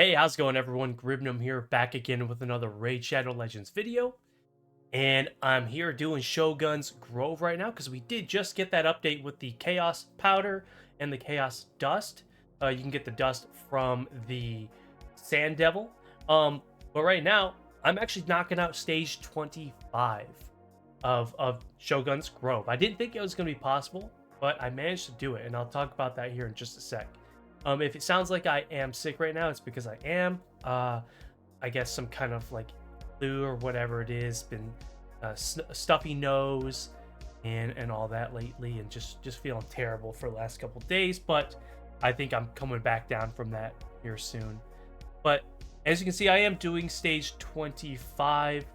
Hey, how's it going, everyone? Gribnum here, back again with another Raid Shadow Legends video. And I'm here doing Shogun's Grove right now because we did just get that update with the Chaos Powder and the Chaos Dust. You can get the dust from the Sand Devil. But right now, I'm actually knocking out stage 25 of Shogun's Grove. I didn't think it was going to be possible, but I managed to do it, and I'll talk about that here in just a sec. If it sounds like I am sick right now, it's because I am. I guess some kind of like flu or whatever it is. Been stuffy nose and all that lately, and just feeling terrible for the last couple days. But I think I'm coming back down from that here soon. But as you can see, I am doing stage 25.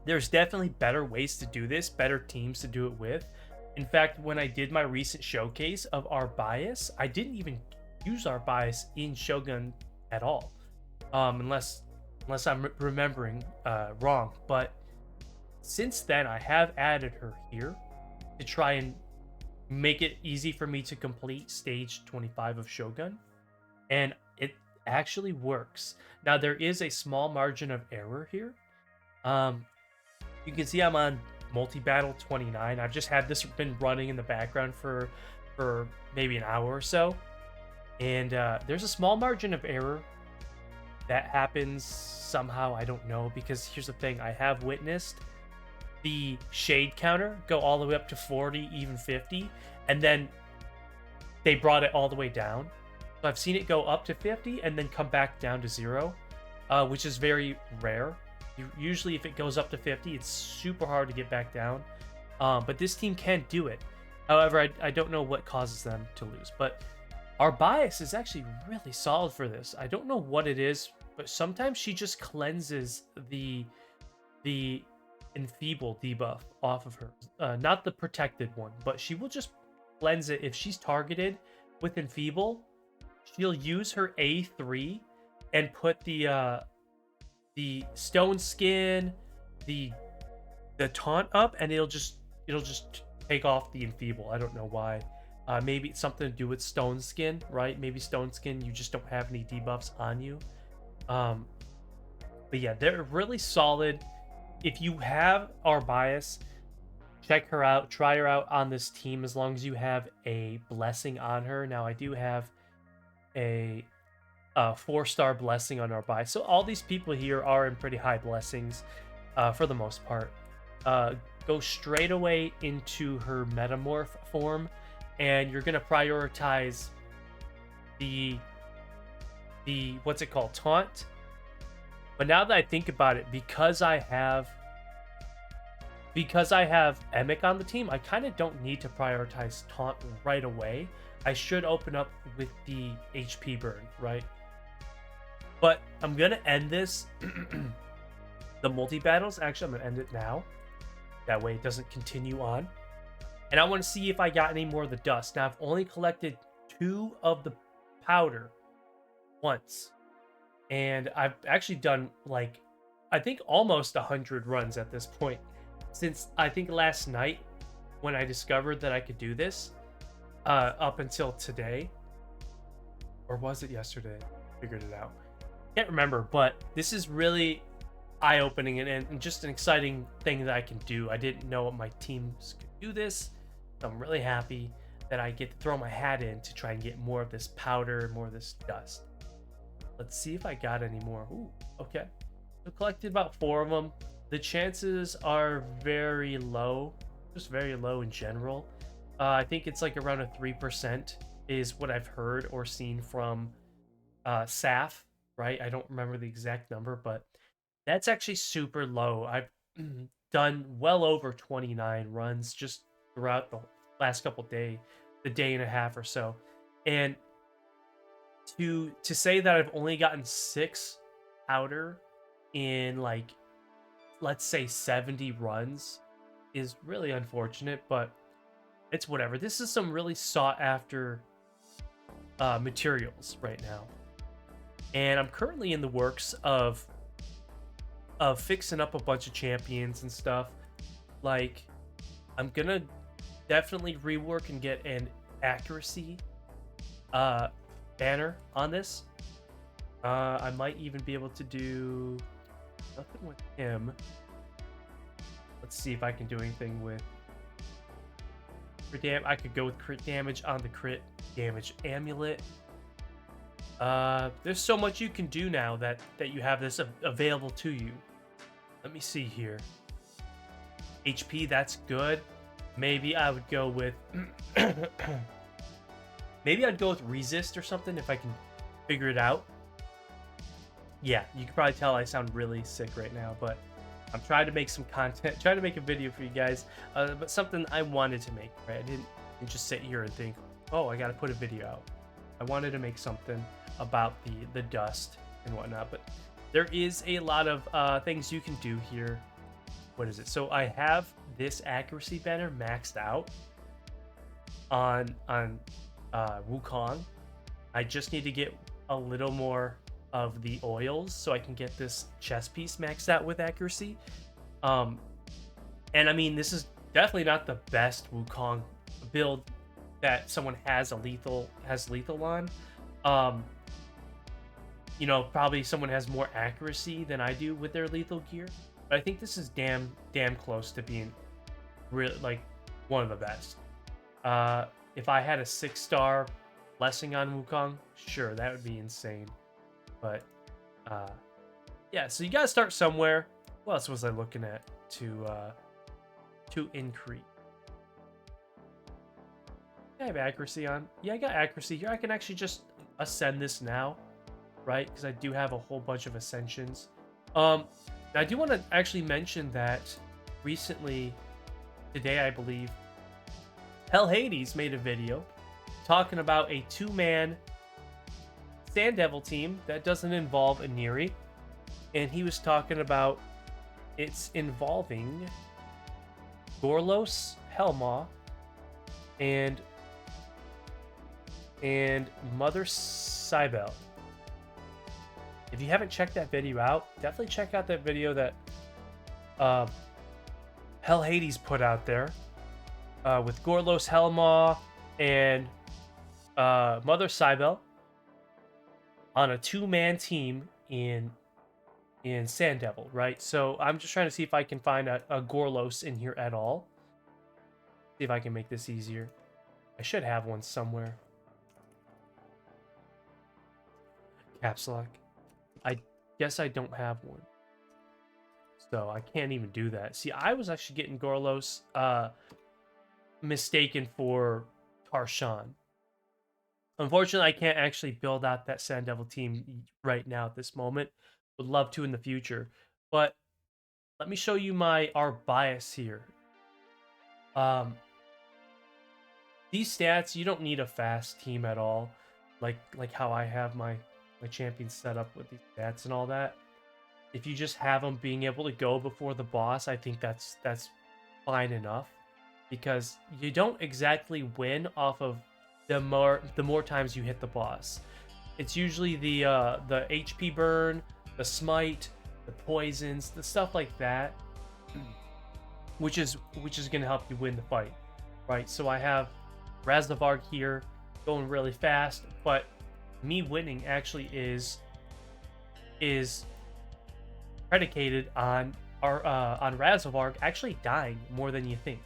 There's definitely better ways to do this, better teams to do it with. In fact, when I did my recent showcase of our bias, I didn't even use our bias in Shogun at all, unless I'm remembering wrong. But since then, I have added her here to try and make it easy for me to complete stage 25 of Shogun, and it actually works. Now, there is a small margin of error here. You can see I'm on multi-battle 29. I've just had this been running in the background for maybe an hour or so. And there's a small margin of error that happens somehow. I don't know, because here's the thing. I have witnessed the shade counter go all the way up to 40, even 50. And then they brought it all the way down. So I've seen it go up to 50 and then come back down to 0, which is very rare. Usually if it goes up to 50, it's super hard to get back down. But this team can do it. However, I don't know what causes them to lose. But our bias is actually really solid for this. I don't know what it is, but sometimes she just cleanses the enfeeble debuff off of her. Not the protected one, but she will just cleanse it. If she's targeted with enfeeble, she'll use her A3 and put the stone skin, the taunt up, and it'll just take off the enfeeble. I don't know why. Maybe it's something to do with stone skin, right? Maybe stone skin, you just don't have any debuffs on you. But yeah, they're really solid. If you have our bias, check her out, try her out on this team as long as you have a blessing on her. Now, I do have a 4-star blessing on our bias, so all these people here are in pretty high blessings for the most part. Go straight away into her metamorph form, and you're gonna prioritize the what's it called, taunt. But now that I think about it, because I have Emic on the team, I kind of don't need to prioritize taunt right away. I should open up with the HP burn, right? But I'm gonna end this the multi-battles. Actually, I'm gonna end it now. That way it doesn't continue on. And I want to see if I got any more of the dust. Now, I've only collected 2 of the powder once. And I've actually done, like, I think almost 100 runs at this point. Since, I think, last night, when I discovered that I could do this, up until today. Or was it yesterday? Figured it out. Can't remember, but this is really eye-opening and just an exciting thing that I can do. I didn't know my teams could do this. So I'm really happy that I get to throw my hat in to try and get more of this powder, more of this dust. Let's see if I got any more. Ooh, okay. So collected about 4 of them. The chances are very low, just very low in general. I think it's like around a 3% is what I've heard or seen from Saf, right? I don't remember the exact number, but that's actually super low. I've done well over 29 runs just throughout the last couple days, the day and a half or so. And to say that I've only gotten 6 powder in, like, let's say 70 runs is really unfortunate, but it's whatever. This is some really sought after materials right now. And I'm currently in the works of fixing up a bunch of champions and stuff. Like, I'm gonna definitely rework and get an accuracy banner on this. I might even be able to do nothing with him. Let's see if I can do anything with crit damage. I could go with crit damage on the crit damage amulet. There's so much you can do now that you have this available to you. Let me see here. HP, that's good. Maybe I would go with maybe I'd go with resist or something if I can figure it out. Yeah, you can probably tell I sound really sick right now, but I'm trying to make some content, trying to make a video for you guys, but something I wanted to make, right? I didn't just sit here and think, oh, I gotta put a video out. I wanted to make something about the dust and whatnot, but there is a lot of things you can do here. What is it? So I have this accuracy banner maxed out on Wukong. I just need to get a little more of the oils so I can get this chest piece maxed out with accuracy. And I mean, this is definitely not the best Wukong build that someone has lethal on. You know, probably someone has more accuracy than I do with their lethal gear, but I think this is damn close to being really like one of the best. If I had a 6-star blessing on Wukong, sure, that would be insane. But yeah, so you gotta start somewhere. What else was I looking at to increase? I have accuracy on. Yeah, I got accuracy here. I can actually just ascend this now, right? Because I do have a whole bunch of ascensions. I do want to actually mention that recently, today I believe, Hell Hades made a video talking about a 2-man Sand Devil team that doesn't involve a Neri, and he was talking about it's involving Gorlos, Helma, and Mother Cybele. If you haven't checked that video out, definitely check out that video that Hell Hades put out there with Gorlos, Helma, and Mother Cybele on a 2-man team in Sand Devil, right? So I'm just trying to see if I can find a Gorlos in here at all. See if I can make this easier. I should have one somewhere. Caps lock. I guess I don't have one. So I can't even do that. See, I was actually getting Gorlos mistaken for Tarshan. Unfortunately, I can't actually build out that Sand Devil team right now at this moment. Would love to in the future. But let me show you our bias here. These stats, you don't need a fast team at all. Like how I have my champions set up with these stats and all that. If you just have them being able to go before the boss, I think that's fine enough. Because you don't exactly win off of the more times you hit the boss. It's usually the HP burn, the smite, the poisons, the stuff like that, which is gonna help you win the fight, right? So I have Raznavarg here going really fast, but me winning actually is predicated on Raznavarg actually dying more than you think.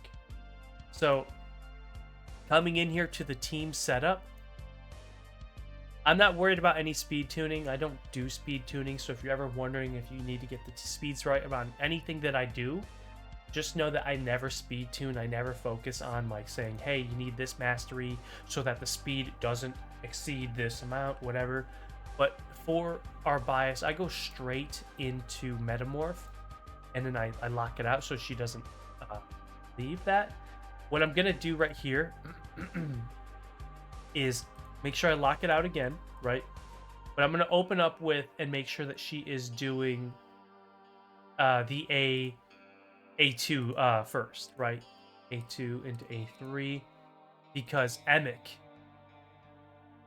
So coming in here to the team setup, I'm not worried about any speed tuning. I don't do speed tuning, so if you're ever wondering if you need to get the speeds right about anything that I do, just know that I never speed tune. I never focus on like saying, hey, you need this mastery so that the speed doesn't exceed this amount, whatever. But for our bias, I go straight into Metamorph, and then I lock it out so she doesn't leave that. What I'm gonna do right here is make sure I lock it out again, right? But I'm gonna open up with and make sure that she is doing the A2 first, right? A2 into A3, because Emic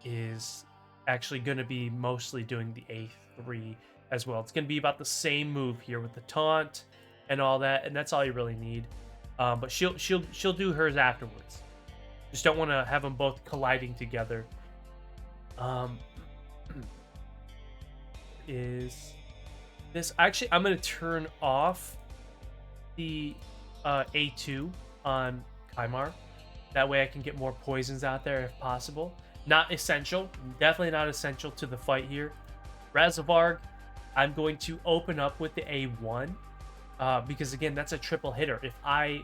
is actually going to be mostly doing the A3 as well. It's going to be about the same move here with the taunt and all that, and that's all you really need. But she'll do hers afterwards. Just don't want to have them both colliding together. is this. Actually, I'm going to turn off the A2 on Kymar. That way I can get more poisons out there if possible. Not essential. Definitely not essential to the fight here. Razavarg, I'm going to open up with the A1. Because, again, that's a triple hitter. If I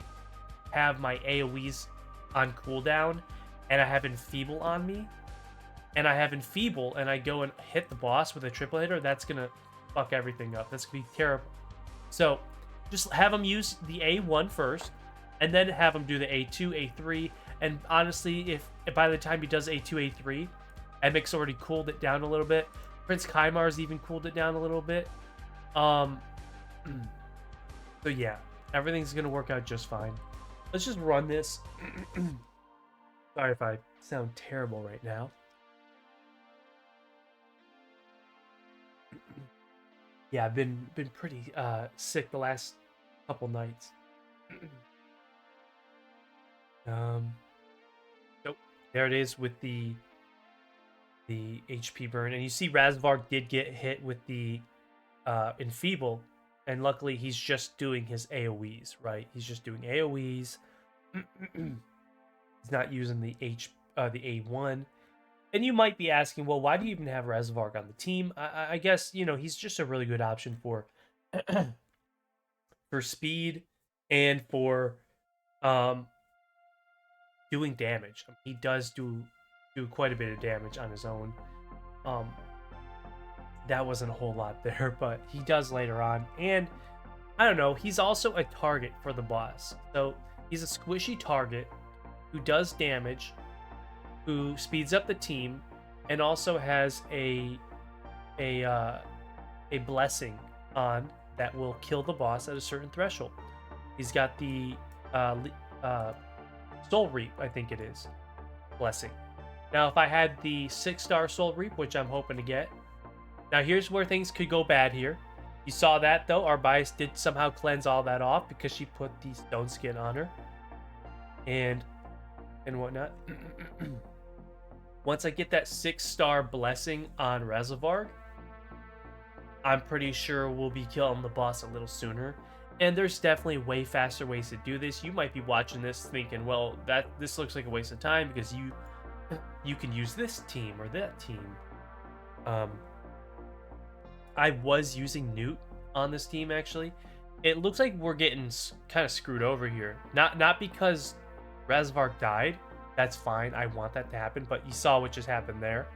have my AoEs on cooldown and I have Enfeeble on me, and I have Enfeeble and I go and hit the boss with a triple hitter, that's going to fuck everything up. That's going to be terrible. So just have him use the A1 first, and then have him do the A2, A3. And honestly, if by the time he does A2, A3, Emic's already cooled it down a little bit. Prince Kymar's even cooled it down a little bit. So yeah, everything's going to work out just fine. Let's just run this. Sorry if I sound terrible right now. Yeah, I've been pretty sick the last couple nights. Nope. There it is with the HP burn, and you see Razavarg did get hit with the Enfeeble, and luckily he's just doing his AoEs, right? He's just doing AoEs. He's not using the A1. And you might be asking, well, why do you even have Razavarg on the team? I guess, you know, he's just a really good option for for speed and for doing damage. He does do quite a bit of damage on his own. That wasn't a whole lot there, but he does later on. And I don't know, he's also a target for the boss. So he's a squishy target who does damage, who speeds up the team, and also has a blessing on that will kill the boss at a certain threshold. He's got the Soul Reap, I think it is, blessing. Now, if I had the 6-star Soul Reap, which I'm hoping to get, now here's where things could go bad here. You saw that though. Our bias did somehow cleanse all that off because she put the stone skin on her, and whatnot. Once I get that 6-star blessing on Razavarg, I'm pretty sure we'll be killing the boss a little sooner. And there's definitely way faster ways to do this. You might be watching this thinking, well, this looks like a waste of time because you can use this team or that team. I was using Newt on this team, actually. It looks like we're getting kind of screwed over here. Not because Razavarg died. That's fine. I want that to happen. But you saw what just happened there.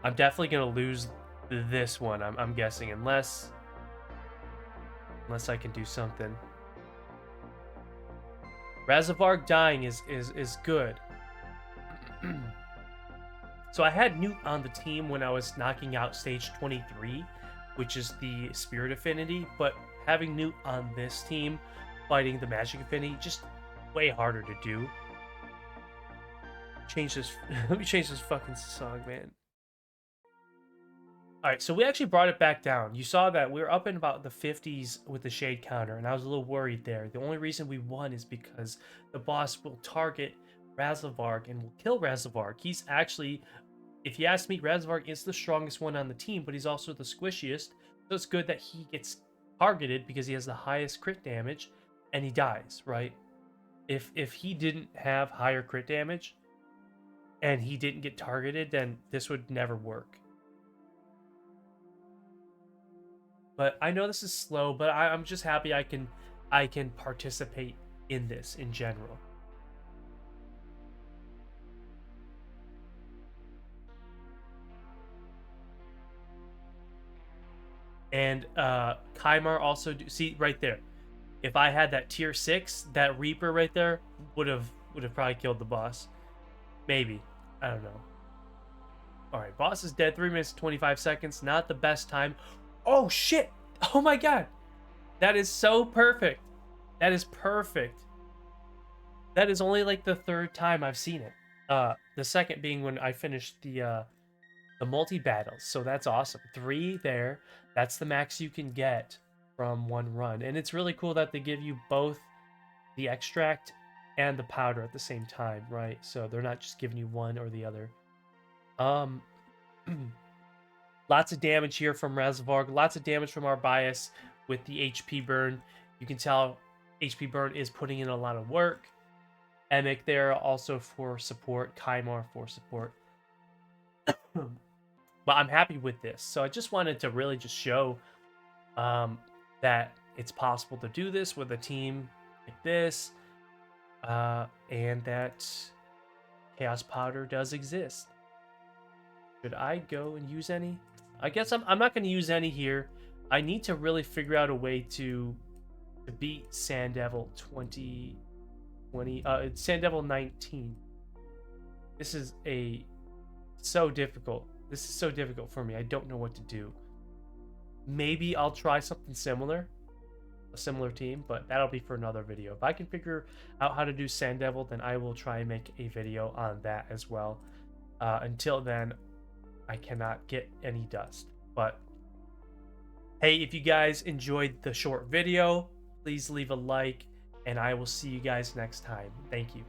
I'm definitely going to lose this one, I'm guessing. Unless I can do something. Razavarg dying is good. So I had Newt on the team when I was knocking out stage 23, which is the Spirit Affinity, but having Newt on this team fighting the Magic Affinity, just way harder to do. Change this. Let me change this fucking song, man. Alright, so we actually brought it back down. You saw that we were up in about the 50s with the shade counter, and I was a little worried there. The only reason we won is because the boss will target Razavarg and will kill Razavarg. He's actually, if you ask me, Razavarg is the strongest one on the team, but he's also the squishiest. So it's good that he gets targeted because he has the highest crit damage, and he dies, right? If he didn't have higher crit damage, and he didn't get targeted, then this would never work. But I know this is slow, but I'm just happy I can participate in this in general. And Kymar also see right there. If I had that tier 6, that Reaper right there would have probably killed the boss. Maybe. I don't know. Alright, boss is dead. 3 minutes 25 seconds. Not the best time. Oh shit! Oh my god! That is so perfect. That is perfect. That is only like the 3rd time I've seen it. The second being when I finished the multi-battles. So that's awesome. 3 there. That's the max you can get from one run. And it's really cool that they give you both the extract and the powder at the same time, right? So they're not just giving you one or the other. Lots of damage here from Razvarg. Lots of damage from our bias with the HP burn. You can tell HP burn is putting in a lot of work. Emic there also for support. Kymar for support. But I'm happy with this. So I just wanted to really just show that it's possible to do this with a team like this. And that Chaos Powder does exist. Should I go and use any? I guess I'm not going to use any here. I need to really figure out a way to beat Sand Devil 2020. Sand Devil 19. This is so difficult. This is so difficult for me. I don't know what to do. Maybe I'll try something similar, a similar team, but that'll be for another video. If I can figure out how to do Sand Devil, then I will try and make a video on that as well. Until then, I cannot get any dust. But hey, if you guys enjoyed the short video, please leave a like, and I will see you guys next time. Thank you.